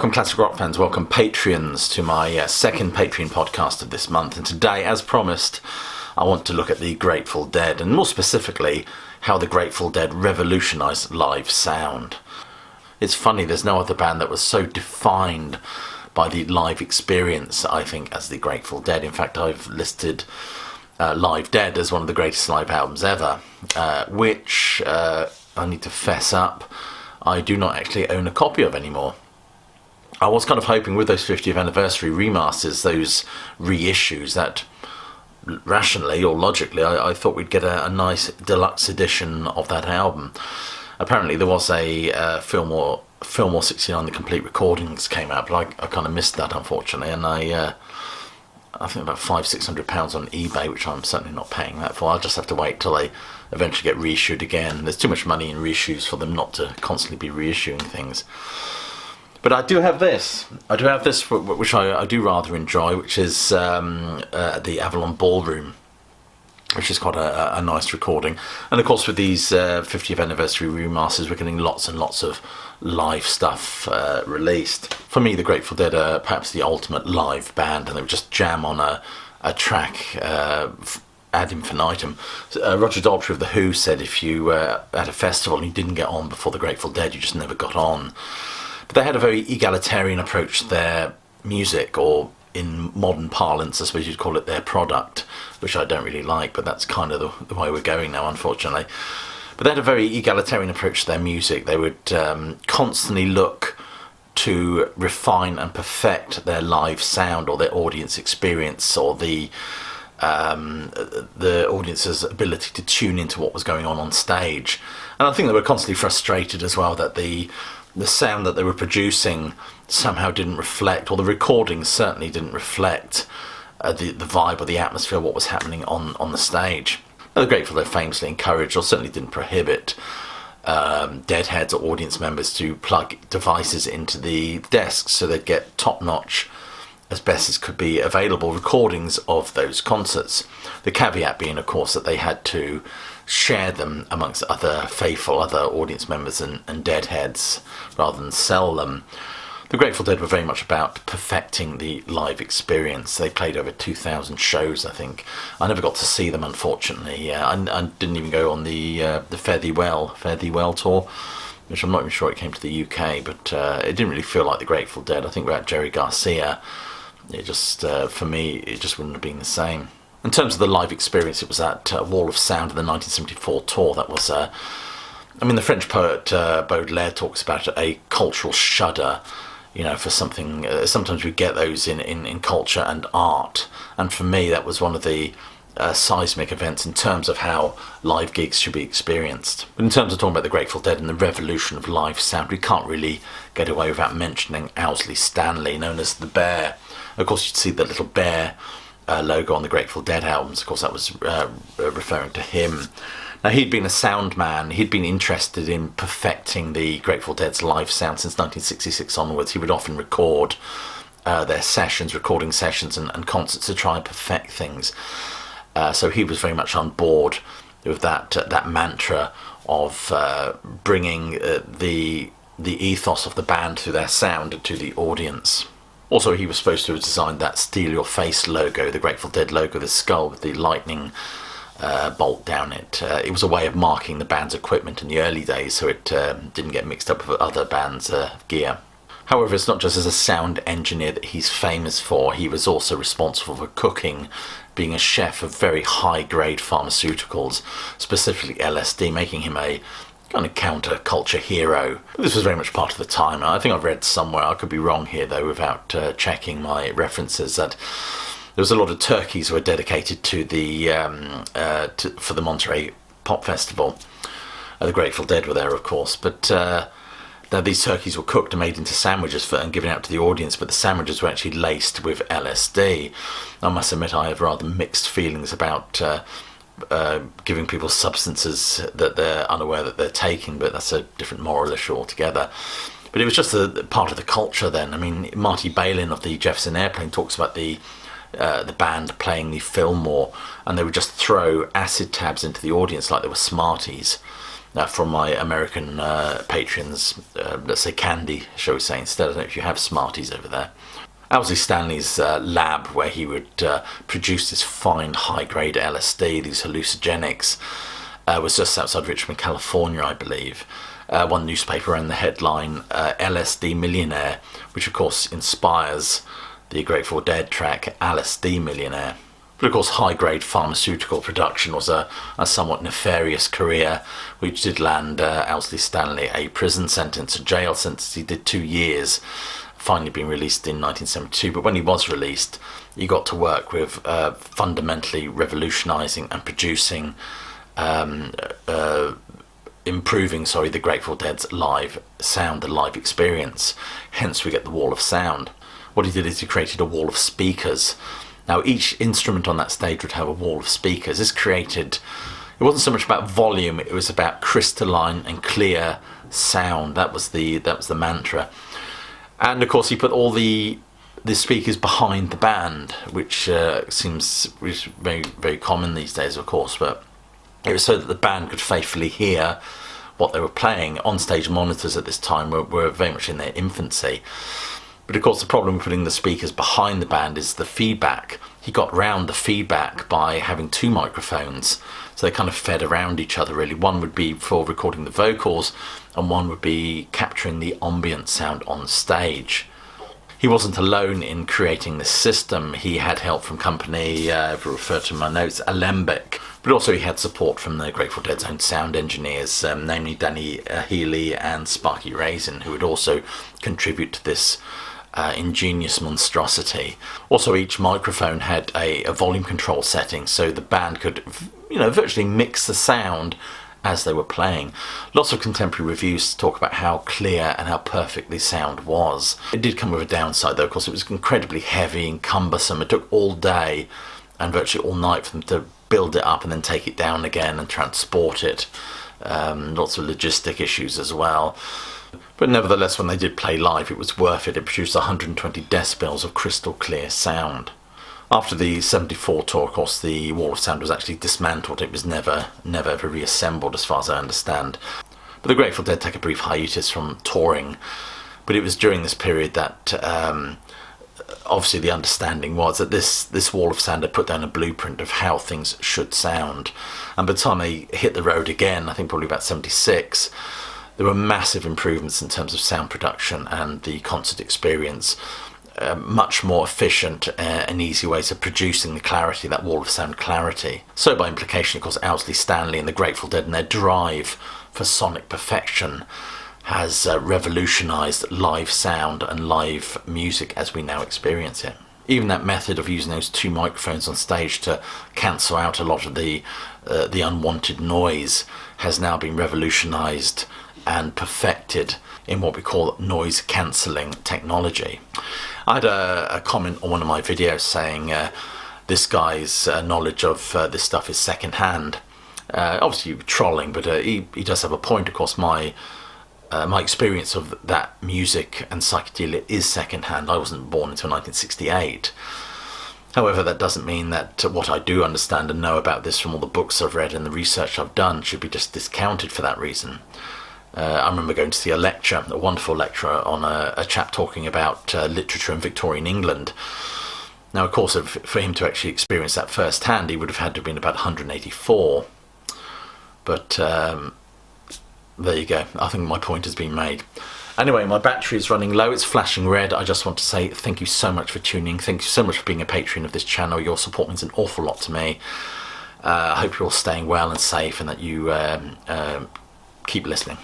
Welcome classic rock fans, welcome Patreons to my second Patreon podcast of this month. And today, as promised, I want to look at the Grateful Dead, and more specifically, how the Grateful Dead revolutionised live sound. It's funny, there's no other band that was so defined by the live experience, I think, as the Grateful Dead. In fact, I've listed Live Dead as one of the greatest live albums ever, which, I need to fess up, I do not actually own a copy of anymore. I was kind of hoping with those 50th anniversary remasters, those reissues, that rationally or logically I thought we'd get a nice deluxe edition of that album. Apparently there was a Fillmore 69, the complete recordings came out, but I kind of missed that, unfortunately, and I think about £500-600 on eBay, which I'm certainly not paying that for. I'll just have to wait till they eventually get reissued again. There's too much money in reissues for them not to constantly be reissuing things. But I do have this. Which I do rather enjoy, which is the Avalon Ballroom, which is quite a nice recording. And of course, with these 50th anniversary remasters, we're getting lots and lots of live stuff released. For me, the Grateful Dead are perhaps the ultimate live band, and they would just jam on a track ad infinitum. Roger Daltrey of The Who said if you at a festival and you didn't get on before the Grateful Dead, you just never got on. But they had a very egalitarian approach to their music, or in modern parlance, I suppose you'd call it their product, which I don't really like, but that's kind of the way we're going now, unfortunately. But they had a very egalitarian approach to their music. They would constantly look to refine and perfect their live sound, or their audience experience, or the audience's ability to tune into what was going on stage. And I think they were constantly frustrated as well that the sound that they were producing somehow didn't reflect, or the recordings certainly didn't reflect the vibe or the atmosphere of what was happening on the stage. Now, the Grateful Dead famously encouraged, or certainly didn't prohibit, deadheads or audience members to plug devices into the desks so they'd get top-notch, as best as could be available, recordings of those concerts. The caveat being, of course, that they had to share them amongst other faithful, other audience members and deadheads, rather than sell them. The Grateful Dead were very much about perfecting the live experience. They played over 2,000 shows, I think. I never got to see them, unfortunately. I didn't even go on the Fare Thee Well tour, which I'm not even sure it came to the UK, but it didn't really feel like the Grateful Dead. I think without Jerry Garcia, it just, for me, it just wouldn't have been the same. In terms of the live experience, it was that Wall of Sound in the 1974 tour that was, the French poet Baudelaire talks about a cultural shudder, for something. Sometimes we get those in culture and art, and for me that was one of the seismic events in terms of how live gigs should be experienced. But in terms of talking about the Grateful Dead and the revolution of live sound, we can't really get away without mentioning Owsely Stanley, known as the Bear. Of course, you'd see the little bear logo on the Grateful Dead albums. Of course, that was referring to him. Now, he'd been a sound man. He'd been interested in perfecting the Grateful Dead's live sound since 1966 onwards. He would often record their sessions, recording sessions and concerts to try and perfect things. So he was very much on board with that mantra of bringing the ethos of the band through their sound to the audience. Also, he was supposed to have designed that Steal Your Face logo, the Grateful Dead logo, the skull with the lightning bolt down it. It was a way of marking the band's equipment in the early days, so it didn't get mixed up with other bands' gear. However, it's not just as a sound engineer that he's famous for. He was also responsible for cooking, being a chef of very high-grade pharmaceuticals, specifically LSD, making him a kind of counter-culture hero. This was very much part of the time. I think I've read somewhere, I could be wrong here though, without checking my references, that there was a lot of turkeys that were dedicated to for the Monterey Pop Festival. The Grateful Dead were there, of course, but now these turkeys were cooked and made into sandwiches and given out to the audience, but the sandwiches were actually laced with LSD. I must admit I have rather mixed feelings about giving people substances that they're unaware that they're taking, but that's a different moral issue altogether. But it was just a part of the culture then. Marty Balin of the Jefferson Airplane talks about the band playing the Fillmore, and they would just throw acid tabs into the audience like they were Smarties. from my American patrons, let's say candy, shall we say, instead. I don't know if you have Smarties over there. Owsely Stanley's lab, where he would produce this fine high-grade LSD, these hallucinogenics, was just outside Richmond, California, I believe. One newspaper ran the headline, LSD Millionaire, which of course inspires the Grateful Dead track LSD Millionaire. But of course, high-grade pharmaceutical production was a somewhat nefarious career, which did land Owsely Stanley a prison sentence, a jail sentence. He did 2 years, finally being released in 1972. But when he was released, he got to work with fundamentally revolutionising and producing, improving the Grateful Dead's live sound, the live experience. Hence we get the wall of sound. What he did is he created a wall of speakers. Now each instrument on that stage would have a wall of speakers. This created, it wasn't so much about volume, it was about crystalline and clear sound. That was the mantra. And of course he put all the speakers behind the band, which seems very, very common these days, of course, but it was so that the band could faithfully hear what they were playing. On-stage monitors at this time were very much in their infancy. But of course the problem with putting the speakers behind the band is the feedback. He got round the feedback by having 2 microphones, so they kind of fed around each other really. One would be for recording the vocals, and one would be capturing the ambient sound on stage. He wasn't alone in creating this system. He had help from company, if I refer to my notes, Alembic, but also he had support from the Grateful Dead's own sound engineers, namely Danny Healy and Sparky Raisin, who would also contribute to this ingenious monstrosity. Also, each microphone had a volume control setting, so the band could, virtually mix the sound as they were playing. Lots of contemporary reviews talk about how clear and how perfect the sound was. It did come with a downside though. Of course, it was incredibly heavy and cumbersome. It took all day and virtually all night for them to build it up and then take it down again and transport it. Lots of logistic issues as well. But nevertheless, when they did play live, it was worth it. It produced 120 decibels of crystal clear sound. After the 74 tour, of course, the wall of sound was actually dismantled. It was never ever reassembled, as far as I understand. But the Grateful Dead take a brief hiatus from touring. But it was during this period that obviously the understanding was that this wall of sound had put down a blueprint of how things should sound. And by the time they hit the road again, I think probably about 76, there were massive improvements in terms of sound production and the concert experience. Much more efficient and easy ways of producing the clarity, that wall of sound clarity. So by implication, of course, Owsely Stanley and the Grateful Dead and their drive for sonic perfection has revolutionised live sound and live music as we now experience it. Even that method of using those 2 microphones on stage to cancel out a lot of the unwanted noise has now been revolutionised and perfected in what we call noise cancelling technology. I had a comment on one of my videos saying this guy's knowledge of this stuff is second-hand. Obviously trolling, but he does have a point. Of course, my experience of that music and psychedelia is second-hand. I wasn't born until 1968. However, that doesn't mean that what I do understand and know about this from all the books I've read and the research I've done should be just discounted for that reason. I remember going to see a wonderful lecture on a chap talking about literature in Victorian England. Now, of course, for him to actually experience that firsthand, he would have had to have been about 184. But there you go. I think my point has been made. Anyway, my battery is running low. It's flashing red. I just want to say thank you so much for tuning. Thank you so much for being a patron of this channel. Your support means an awful lot to me. I hope you're all staying well and safe and that you keep listening.